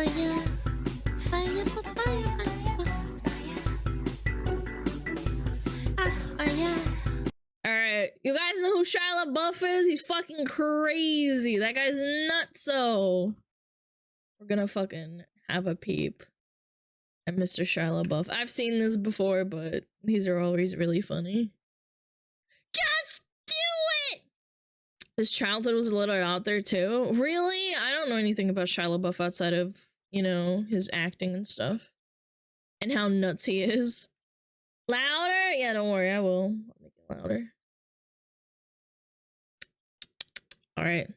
Alright, you guys know who Shia LaBeouf is? He's fucking crazy. That guy's nutso. We're gonna fucking have a peep at Mr. Shia LaBeouf. I've seen this before, but these are always really funny. Just do it! His childhood was a little out there too. Really? I don't know anything about Shia LaBeouf outside of, you know, his acting and stuff. And how nuts he is. Louder? Yeah, don't worry, I will. I'll make it louder. Alright.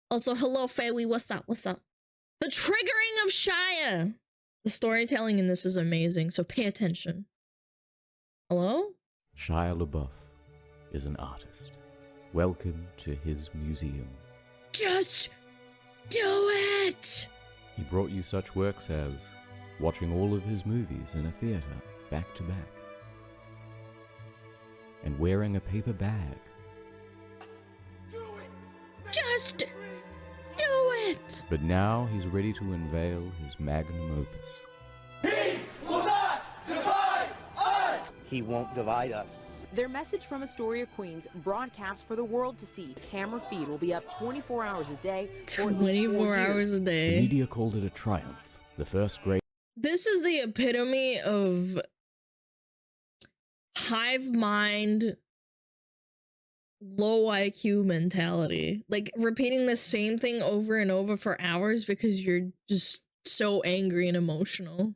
Also, hello, Faye. What's up? What's up? The triggering of Shia! The storytelling in this is amazing, so pay attention. Hello? Shia LaBeouf is an artist. Welcome to his museum. Just do it! He brought you such works as watching all of his movies in a theater back to back, and wearing a paper bag. Just do it! But now he's ready to unveil his magnum opus. He will not divide us! He won't divide us. Their message from Astoria, Queens, broadcast for the world to see. Camera feed will be up 24 hours a day. 24 hours a day. The media called it a triumph. The first great... This is the epitome of hive mind, low IQ mentality. Like, repeating the same thing over and over for hours because you're just so angry and emotional.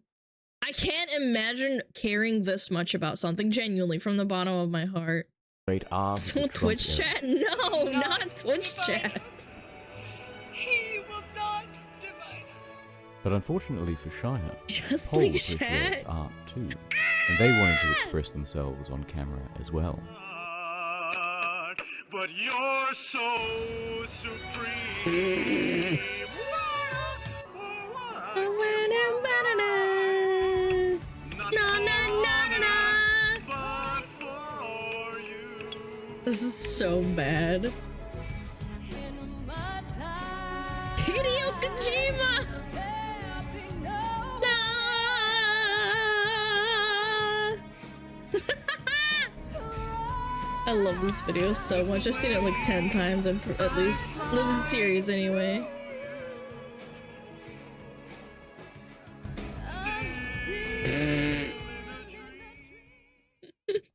I can't imagine caring this much about something, genuinely, from the bottom of my heart. Great art. So Twitch chat? No, not Twitch chat. He will not divide us. But unfortunately for Shia, Just Paul like appreciates chat. art too, and they wanted to express themselves on camera as well. But you're so supreme. This is so bad. Hideo Kojima! No! I love this video so much. I've seen it like 10 times, at least. The series, anyway.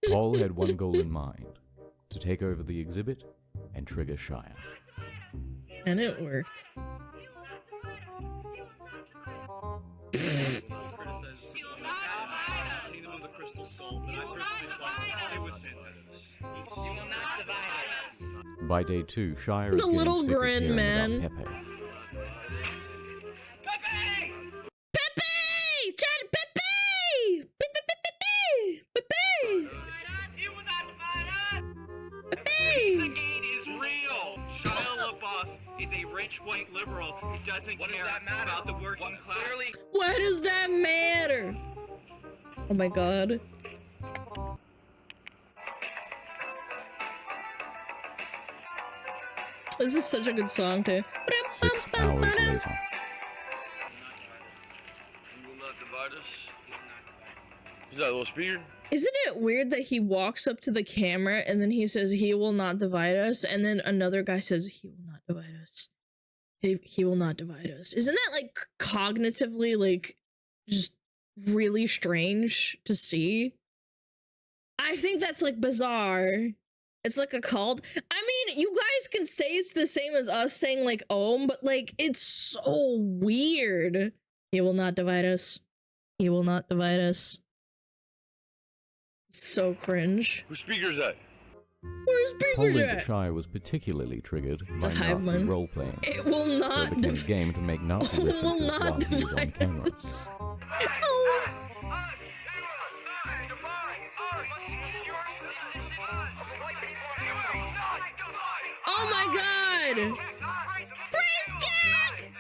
Paul had one goal in mind: to take over the exhibit and trigger Shia. And it worked. By day 2, Shia is The little getting sick grin, of hearing man. about Pepe. Pepe! Chat Pepe! Pepe! Pepe! Pepe! Pizzagate is real. Shia LaBeouf is a rich white liberal who doesn't care about the working class. Why does that matter? Oh my god. This is such a good song too. 6 hours later. You will not divide us. Is that a little speaker? Isn't it weird that he walks up to the camera and then he says he will not divide us, and then another guy says he will not divide us. He will not divide us. Isn't that like cognitively like just really strange to see? I think that's like bizarre. It's like a cult. I mean, you guys can say it's the same as us saying like Ohm, but like it's so weird. He will not divide us. He will not divide us. It's so cringe. Whose speaker is that? Where's Paul speakers knew that at? Shia was particularly triggered It's a by hive Nazi mind. role-playing. It will So not it became a game to make Nazi will references not while he was on divide camera. us. Oh. Oh my god! Freeze kick!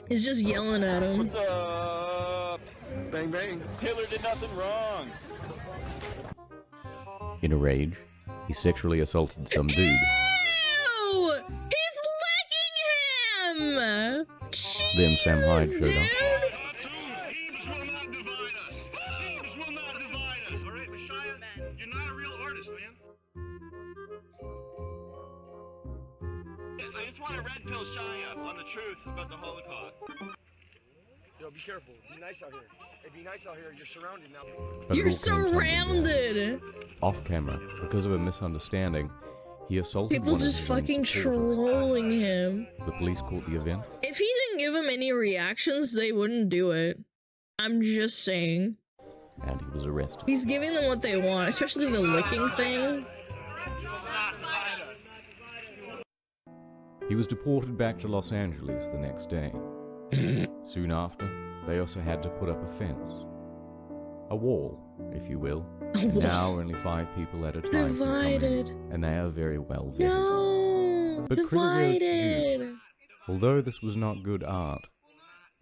He's just yelling at him. What's up? Bang bang. Hitler did nothing wrong. In a rage, he sexually assaulted some dude. Ew! He's licking Yeah. Then Sam Hyde Jesus, showed up. dude. Teams will not divide us. Teams will not divide us. All right, Messiah, you're not a real artist, man. I just want to red pill Shia on the truth about the Holocaust. Yo, be careful. Be nice out here. Hey, be nice out here. You're surrounded now. But it You're all came tumbling down. surrounded. Off camera, because of a misunderstanding, he assaulted People one of just his own fucking supporters. trolling him. The police caught the event, If he didn't give him any reactions, they wouldn't do it. I'm just saying. and he was arrested. He's giving them what they want, especially the licking thing. He was deported back to Los Angeles the next day. Soon after, they also had to put up a fence. A wall, if you will. And now only 5 people at a time can come in, Divided. and they are very well vetted. No, But credit where it's due. divided. Although this was not good art,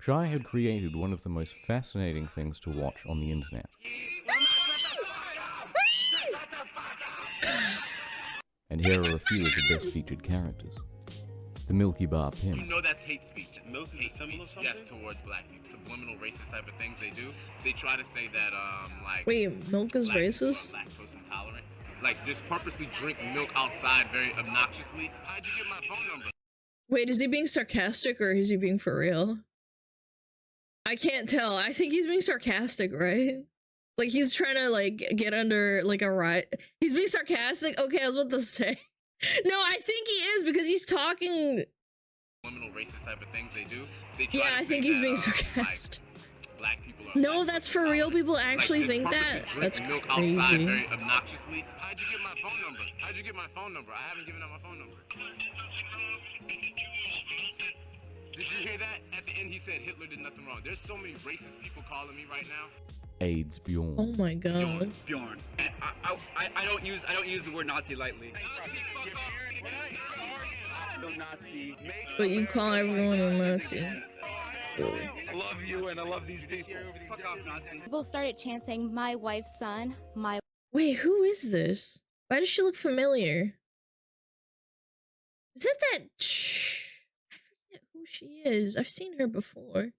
Shai had created one of the most fascinating things to watch on the internet. And here are a few of the best featured characters. The Milky Bar You Pimp, know that's hate speech. Hate speech, yes, towards black people. Subliminal racist type of things they do. They try to say that, like... Wait, milk is black people are racist? lactose intolerant. Like, just purposely drink milk outside very obnoxiously. How'd you get my phone number? Wait, is he being sarcastic or is he being for real? I can't tell. I think he's being sarcastic, right? Like he's trying to like get under like a riot. He's being sarcastic. Okay, I was about to say. No, I think he is because he's talking. Subliminal racist type of things they do. They try Yeah, to I say think he's that, being like, sarcastic. black people are No, lactose that's for real. intolerant. People actually Like, think just that. purposely That's drink milk outside crazy. very obnoxiously. How'd you get my phone number? How'd you get my phone number? I haven't given out my phone number. Did you hear that? At the end, he said Hitler did nothing wrong. There's so many racist people calling me right now. AIDS Bjorn, Oh my god. Bjorn. I don't use the word Nazi lightly. No Nazi. But you call everyone a Nazi. I love you and I love these people. Fuck off, Nazi. People started chanting, "My wife's son, my." Wait, who is this? Why does she look familiar? Is it that? Shh. I forget who she is. I've seen her before.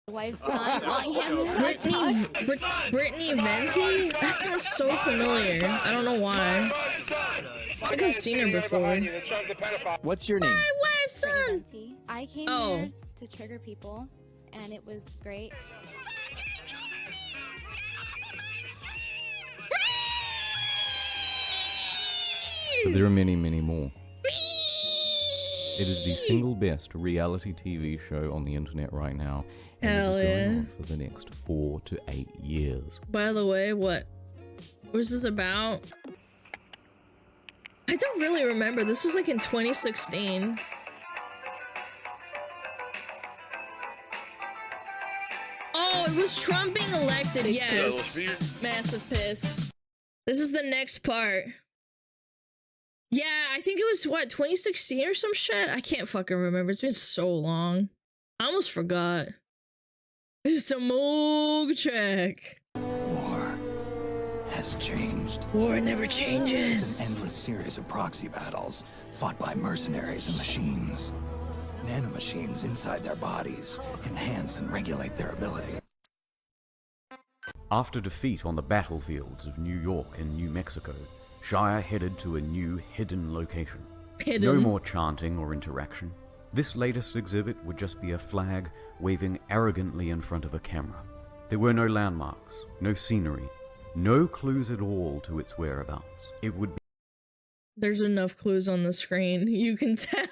wife's son, calling him the Brittany Venti? That sounds so familiar. I don't know why. I think I've seen her before. What's your name? My wife's son! Venti. I came Oh. here to trigger people, and it was great. but there are many, many more. It is the single best reality TV show on the internet right now, and Hell it is going yeah. on for the next 4 to 8 years. By the way, what was this about? I don't really remember. This was like in 2016. Oh, it was Trump being elected. Yes. Massive piss. This is the next part. Yeah, I think it was, what, 2016 or some shit? I can't fucking remember. It's been so long. I almost forgot. It's a Moog check. War has changed. War never It's changes. an endless series of proxy battles fought by mercenaries and machines. Nanomachines inside their bodies enhance and regulate their ability. After defeat on the battlefields of New York and New Mexico, Shire headed to a new hidden location. Hidden. No more chanting or interaction. This latest exhibit would just be a flag waving arrogantly in front of a camera. There were no landmarks, no scenery, no clues at all to its whereabouts. It would be There's enough clues on the screen. You can tell.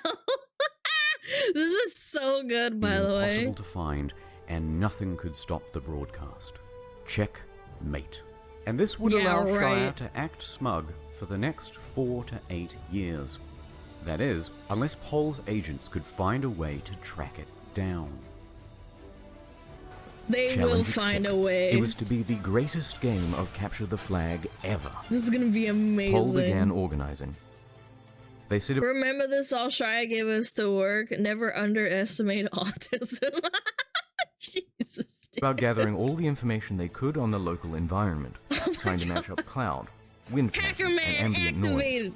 This is so good, by the way. impossible to find, and nothing could stop the broadcast. Checkmate. And this would Yeah, allow Shire right. to act smug for the next 4 to 8 years. That is, unless Pol's agents could find a way to track it down. They will Challenge find a accepted. way. It was to be the greatest game of Capture the Flag ever. This is gonna be Pol began amazing. organizing. They set Remember this all Shia gave us to work? Never underestimate autism. Jesus, dude. about gathering all the information they could on the local environment, trying to match up cloud, wind patterns, Hacker and Man ambient noise. activated.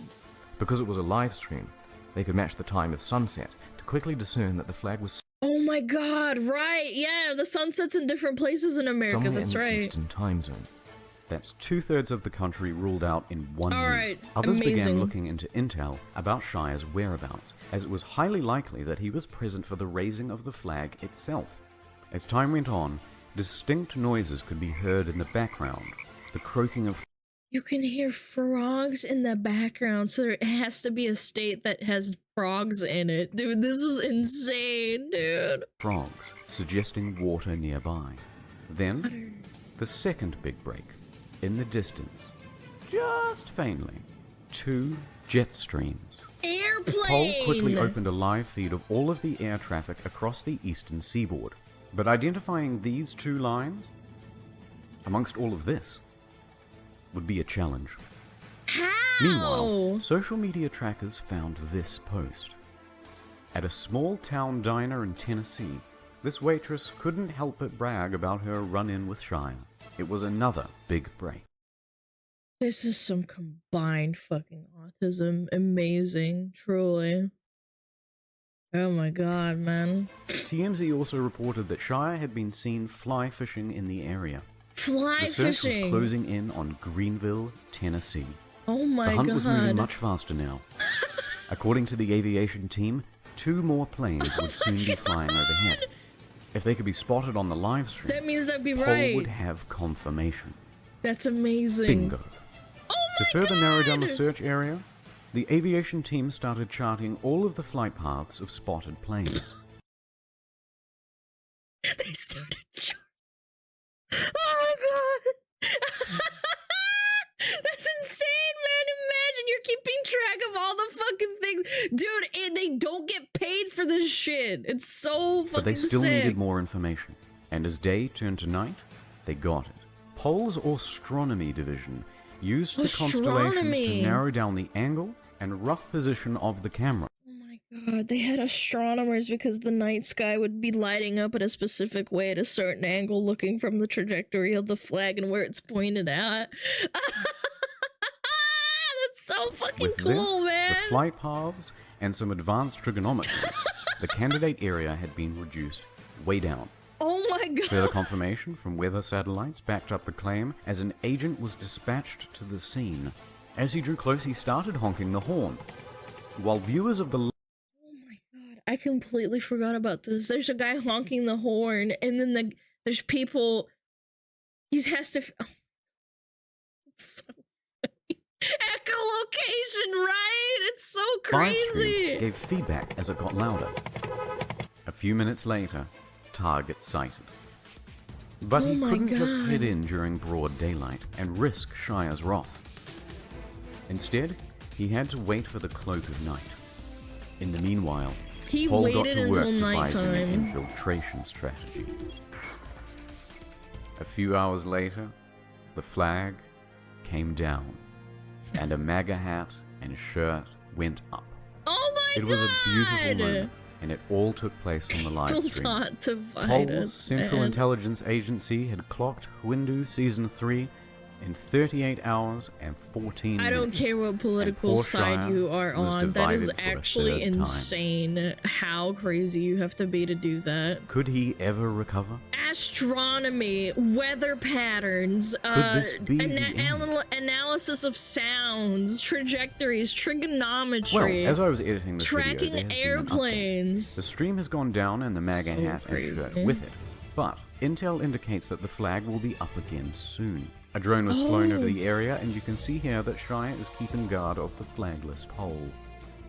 Because it was a live stream, they could match the time of sunset to quickly discerned that the flag was Oh my god, right. Yeah, the sun sets in different places in America. somewhere That's in the right. Eastern time zone. That's 2/3 of the country ruled out in one All move. right, Others began amazing. looking into intel about Shire's whereabouts, as it was highly likely that he was present for the raising of the flag itself. As time went on, distinct noises could be heard in the background. The croaking of You can hear frogs in the background, so there has to be a state that has frogs in it. Dude, this is insane, dude. frogs, suggesting water nearby. Then, the second big break. In the distance, just faintly, 2 jet streams. Airplane! Pol quickly opened a live feed of all of the air traffic across the eastern seaboard. But identifying these 2 lines, amongst all of this, would be a challenge. How? Meanwhile, social media trackers found this post. At a small town diner in Tennessee, this waitress couldn't help but brag about her run-in with Shire. It was another big break. This is some combined fucking autism. Amazing, truly. Oh my god, man. TMZ also reported that Shire had been seen fly fishing in the area. Fly The search was fishing! closing in on Greenville, Tennessee. Oh my The hunt god. was moving much faster now. According to the aviation team, 2 more planes would soon be flying overhead. If they could be spotted on the live stream, That means that'd be Pol right. would have confirmation. That's amazing. Bingo. Oh To my further narrow down the God! search area, the aviation team started charting all of the flight paths of spotted planes. They started charting. Oh my god! That's insane, man! Imagine you're keeping track of all the fucking things, dude. And they don't get paid for this shit. It's so fucking But they still sick. needed more information, and as day turned to night, they got it. Pol's astronomy division used the constellations Astronomy. to narrow down the angle and rough position of the camera. Oh my god, they had astronomers because the night sky would be lighting up at a specific way at a certain angle, looking from the trajectory of the flag and where it's pointed at. That's so fucking With cool, this, man. the flight paths, and some advanced trigonometry, the candidate area had been reduced way down. Oh my god. Further confirmation from weather satellites backed up the claim as an agent was dispatched to the scene. As he drew close, he started honking the horn. While viewers of the Oh my god, I completely forgot about this. There's a guy honking the horn, and then there's people. He has to. Oh, it's so funny. Echolocation, right? It's so live crazy. stream gave feedback as it got louder. A few minutes later, target sighted. But Oh he my couldn't just God. head in during broad daylight and risk Shire's wrath. Instead, he had to wait for the cloak of night. In the meanwhile, He Pol got waited to work until devising an nighttime. infiltration strategy. A few hours later, the flag came down, and a MAGA hat and shirt went up. Oh my It god! was a beautiful moment, and it all took place on the live People stream. thought to fight Pol's us, Central man. Intelligence Agency had clocked Windu Season 3 in 38 hours and 14 I don't minutes. care what political poor side Shire you are was on. That is divided for a actually third time. insane. How crazy you have to be to do that. Could he ever recover? Astronomy, weather patterns, this be the end? analysis of sounds, trajectories, trigonometry, Well, as I was editing this video, there tracking has been an update. airplanes. The stream has gone down and the MAGA So hat and shirt crazy. with it. But intel indicates that the flag will be up again soon. A drone was flown over Oh. the area, and you can see here that Shire is keeping guard of the flagless pole.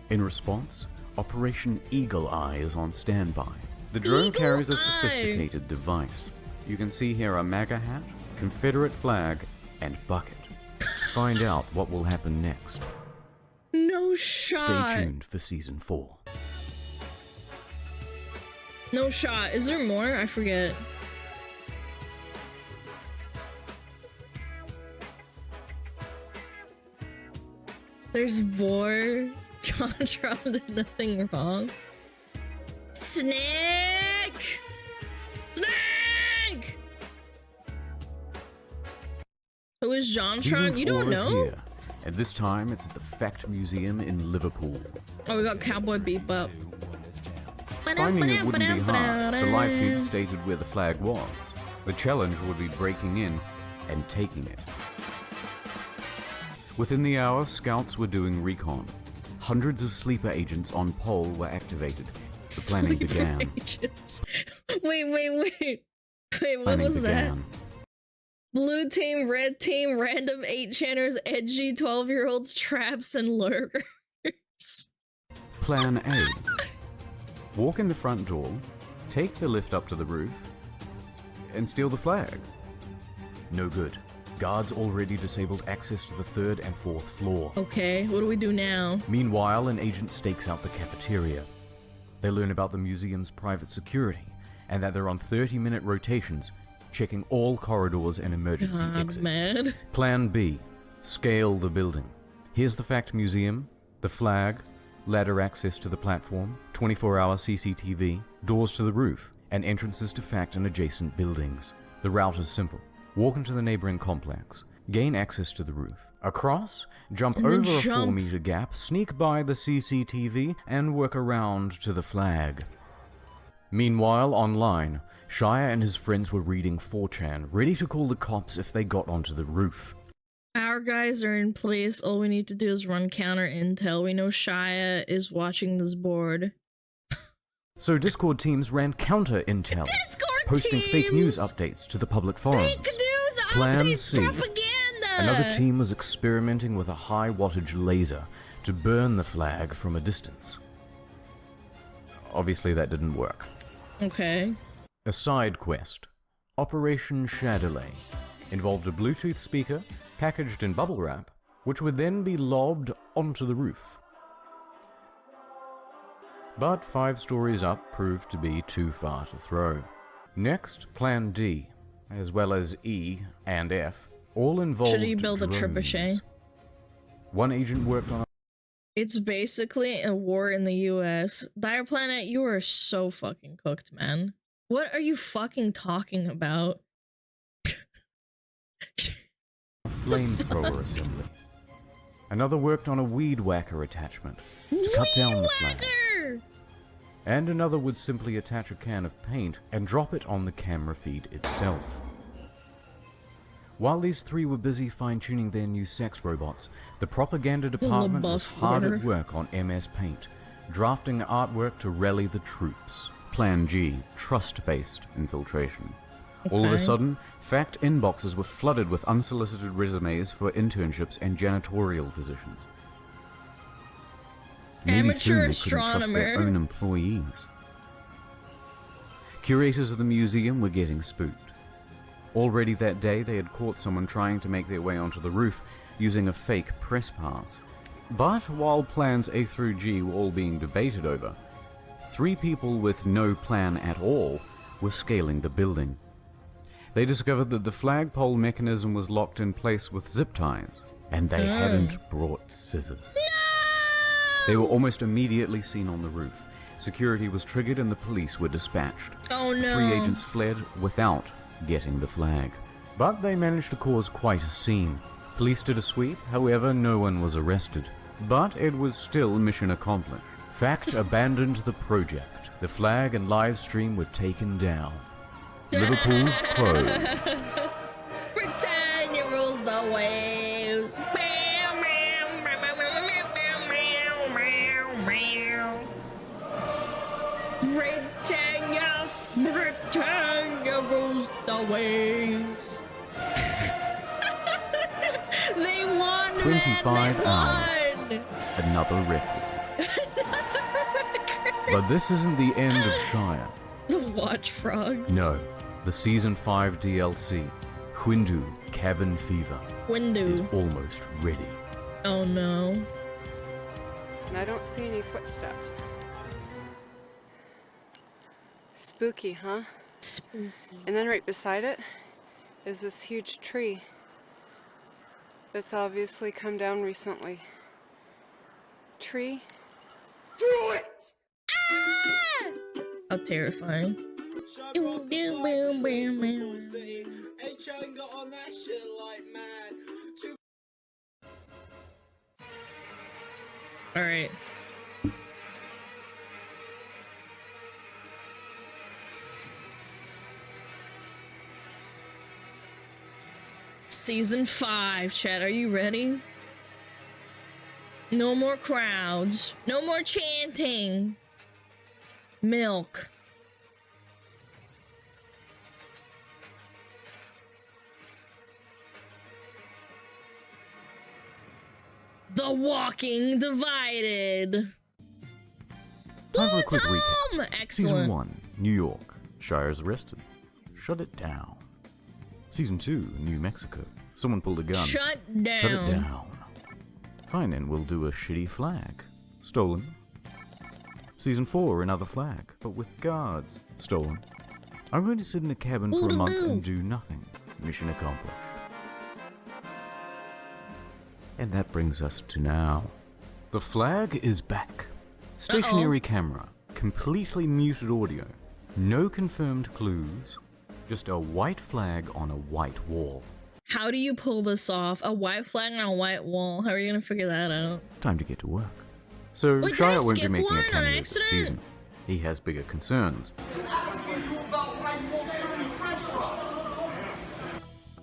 In response, Operation Eagle Eye is on standby. The drone Eagle carries a Eye! sophisticated device. You can see here a MAGA hat, Confederate flag, and bucket. To find out what will happen next, No shot. stay tuned for Season 4. No shot. Is there more? I forget. There's more. John Trump did nothing wrong. Snake! Snake! Who is John Season Trump? You 4 don't is know? here, and this time it's at the Fact Museum in Liverpool. Oh, we got Cowboy Bebop. Finding it wouldn't be hard. The live feed stated where the flag was. The challenge would be breaking in and taking it. Within the hour, scouts were doing recon. Hundreds of sleeper agents on pole were activated. The planning began. Agents. Wait, what Planning was that? began. Blue team, red team, random 8-channers, edgy 12-year-olds, traps, and lurkers. Plan A. Walk in the front door, take the lift up to the roof, and steal the flag. No good. Guards already disabled access to the 3rd and 4th floor. Okay, what do we do now? Meanwhile, an agent stakes out the cafeteria. They learn about the museum's private security, and that they're on 30-minute rotations, checking all corridors and emergency exits. Man. Plan B. Scale the building. Here's the Fact Museum, the flag, ladder access to the platform, 24-hour CCTV, doors to the roof, and entrances to Fact and adjacent buildings. The route is simple. Walk into the neighboring complex, gain access to the roof. Across, jump over a 4-meter gap, sneak by the CCTV, and work around to the flag. Meanwhile, online, Shia and his friends were reading 4chan, ready to call the cops if they got onto the roof. Our guys are in place. All we need to do is run counter intel. We know Shia is watching this board. So Discord teams ran counter intel, posting fake news updates to the public forums. Fake news Plan updates, C. propaganda! Another team was experimenting with a high wattage laser to burn the flag from a distance. Obviously that didn't work. Okay. A side quest, Operation Shadowlay, involved a Bluetooth speaker packaged in bubble wrap, which would then be lobbed onto the roof. But 5 stories up proved to be too far to throw. Next, Plan D, as well as E and F, all involved Should he build drones. a trebuchet? One agent worked on a It's basically a war in the US. Dire Planet, you are so fucking cooked, man. What are you fucking talking about? flamethrower assembly. Another worked on a weed whacker attachment to cut down the flag. And another would simply attach a can of paint and drop it on the camera feed itself. While these 3 were busy fine-tuning their new sex robots, the propaganda department was hard at work on MS Paint, drafting artwork to rally the troops. Plan G, trust-based infiltration. All of a sudden, Fact inboxes were flooded with unsolicited resumes for internships and janitorial positions. Maybe soon they couldn't trust their own employees. Curators of the museum were getting spooked. Already that day, they had caught someone trying to make their way onto the roof using a fake press pass. But while plans A through G were all being debated over, 3 people with no plan at all were scaling the building. They discovered that the flagpole mechanism was locked in place with zip ties, and they hadn't brought scissors. They were almost immediately seen on the roof. Security was triggered and the police were dispatched. Oh no. 3 agents fled without getting the flag. But they managed to cause quite a scene. Police did a sweep, however no one was arrested. But it was still mission accomplished. Fact abandoned the project. The flag and live stream were taken down. Liverpool's closed. Britannia rules the waves. Britannia rules the waves. They won. 25 hours. Another record. But this isn't the end of Shire. The Watch Frogs. No, the Season 5 DLC, Windu Cabin Fever, is almost ready. Oh no. And I don't see any footsteps. Spooky, huh? Spooky. And then right beside it is this huge tree that's obviously come down recently. Tree? Do it! How terrifying. Alright. Season 5, chat. Are you ready? No more crowds. No more chanting. Milk. The Walking Divided. Time for a quick home! recap. Excellent. Season 1, New York. Shire is arrested. Shut it down. Season 2, New Mexico. Someone pulled a gun. Shut down. Shut it down. Fine then, we'll do a shitty flag. Stolen. Season 4, another flag, but with guards. Stolen. I'm going to sit in a cabin for a month and do nothing. Mission accomplished. And that brings us to now. The flag is back. Stationary camera, completely muted audio, no confirmed clues, just a white flag on a white wall. How do you pull this off? A white flag on a white wall? How are you gonna figure that out? Time to get to work. So Wait, Shire did I won't be skip making one a on cameo this accident? season. He has bigger concerns.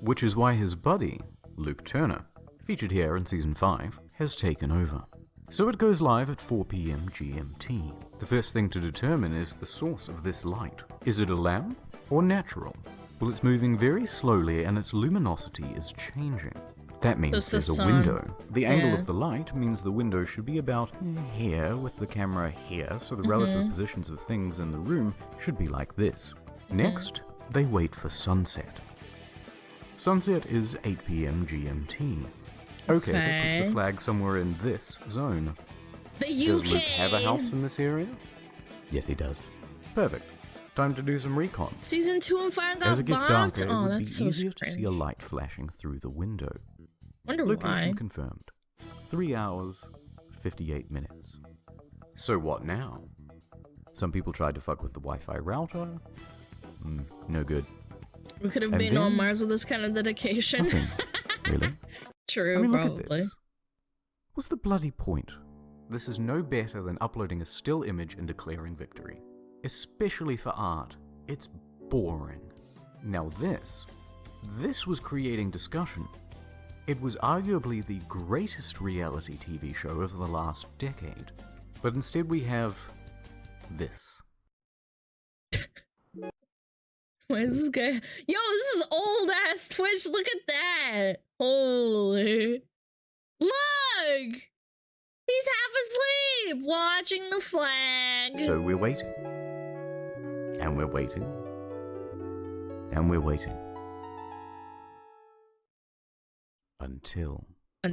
Which is why his buddy, Luke Turner, featured here in Season 5, has taken over. So it goes live at 4 PM GMT. The first thing to determine is the source of this light. Is it a lamp or natural? Well, it's moving very slowly and its luminosity is changing. That means there's a window. The angle of the light means the window should be about here with the camera here, so the relative positions of things in the room should be like this. Next, they wait for sunset. Sunset is 8 PM GMT. Okay, that puts the flag somewhere in this zone. The UK! Does Luke have a house in this area? Yes, he does. Perfect. Time to do some recon. Season 2 and 5 got As it gets bombed? darker, it Oh, would be that's so easier to strange. see a light flashing through the window. Wonder Location why. confirmed. 3 hours, 58 minutes. So what now? Some people tried to fuck with the Wi-Fi router. No good. We could have And been on then- Mars with this kind of dedication. Nothing. Really? True, I mean, probably. look at this. What's the bloody point? This is no better than uploading a still image and declaring victory. Especially for art. It's boring. Now this was creating discussion. It was arguably the greatest reality TV show of the last decade. But instead we have this. Why is this guy? Yo, this is old ass Twitch. Look at that. Holy. Look! He's half asleep watching the flag. So we're waiting. And we're waiting. And we're waiting. Until.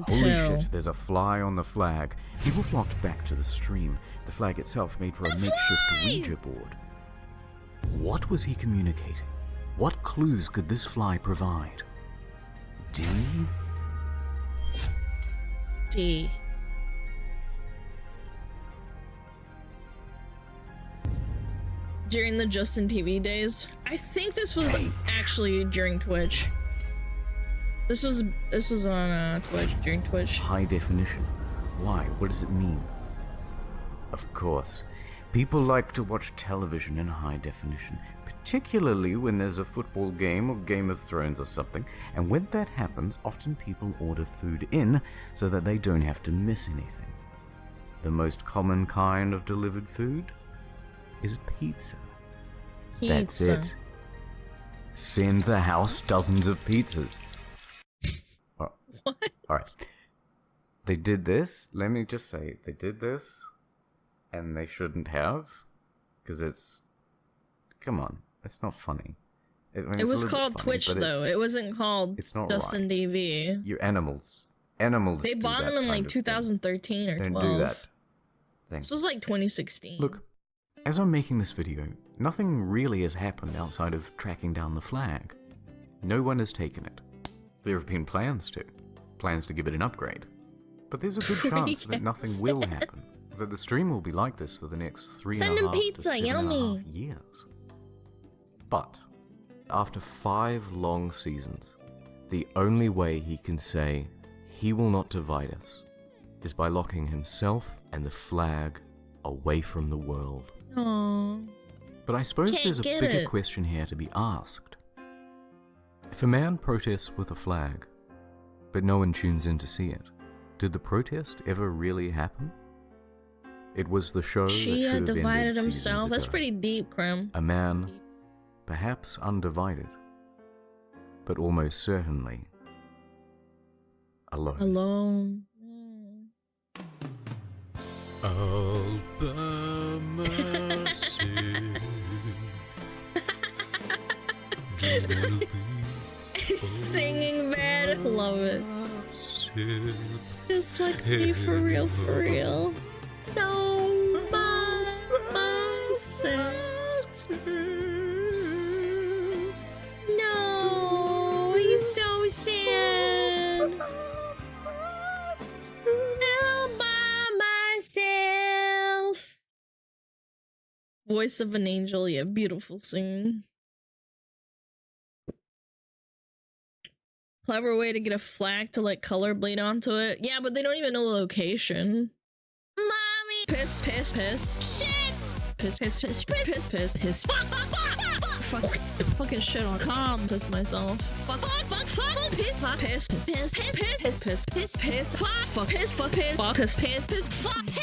Holy shit, there's a fly on the flag. People flocked back to the stream. The flag itself made for a makeshift Ouija board. What was he communicating? What clues could this fly provide? D? D. During the Justin TV days. I think this was actually during Twitch. This was on Twitch, during Twitch. High definition. Why? What does it mean? Of course. People like to watch television in high definition, particularly when there's a football game or Game of Thrones or something, and when that happens, often people order food in so that they don't have to miss anything. The most common kind of delivered food is pizza. That's it. Send the house dozens of pizzas. Oh, What? alright. They did this, let me just say, they did this, and they shouldn't have, because it's, come on, it's not funny. I mean, It it's a was little bit called funny, Twitch but though. It wasn't called it's not Justin right. TV. You're animals. Animals They do bought that him in kind like of thing. 2013 or Don't 12. do that thing. This was like 2016. Look, as I'm making this video, nothing really has happened outside of tracking down the flag. No one has taken it. There have been plans to give it an upgrade. But there's a good chance that nothing will happen. That the stream will be like this for the next 3.5 Send him to pizza, 7.5 yummy. years. But, after 5 long seasons, the only way he can say he will not divide us is by locking himself and the flag away from the world. Aww. But I suppose Can't there's a get bigger it. question here to be asked. If a man protests with a flag, But no one tunes in to see it. Did the protest ever really happen? It was the show that should Chia have ended divided seasons himself. That's ago. pretty deep, Krim. A man, perhaps undivided, but almost certainly alone. Alone. All by myself. Singing bad. Love it. Just like me, for real, for real. No, by myself. No, he's so sad. All by myself. Voice of an angel, yeah, beautiful singing. Clever way to get a flag to like color blade onto it. Yeah, but they don't even know the location. Mommy! Piss, piss, piss. Shit! Piss, piss, piss, piss, piss, piss. Fuck, fuck, fuck, fuck, fuck. Fucking shit on calm. Piss myself. Fuck, fuck, fuck, fuck. Piss, fuck, piss, piss, piss, piss, piss, piss, piss, piss, fuck, fuck, piss, fuck, piss, fuck, piss, piss, piss, fuck, piss.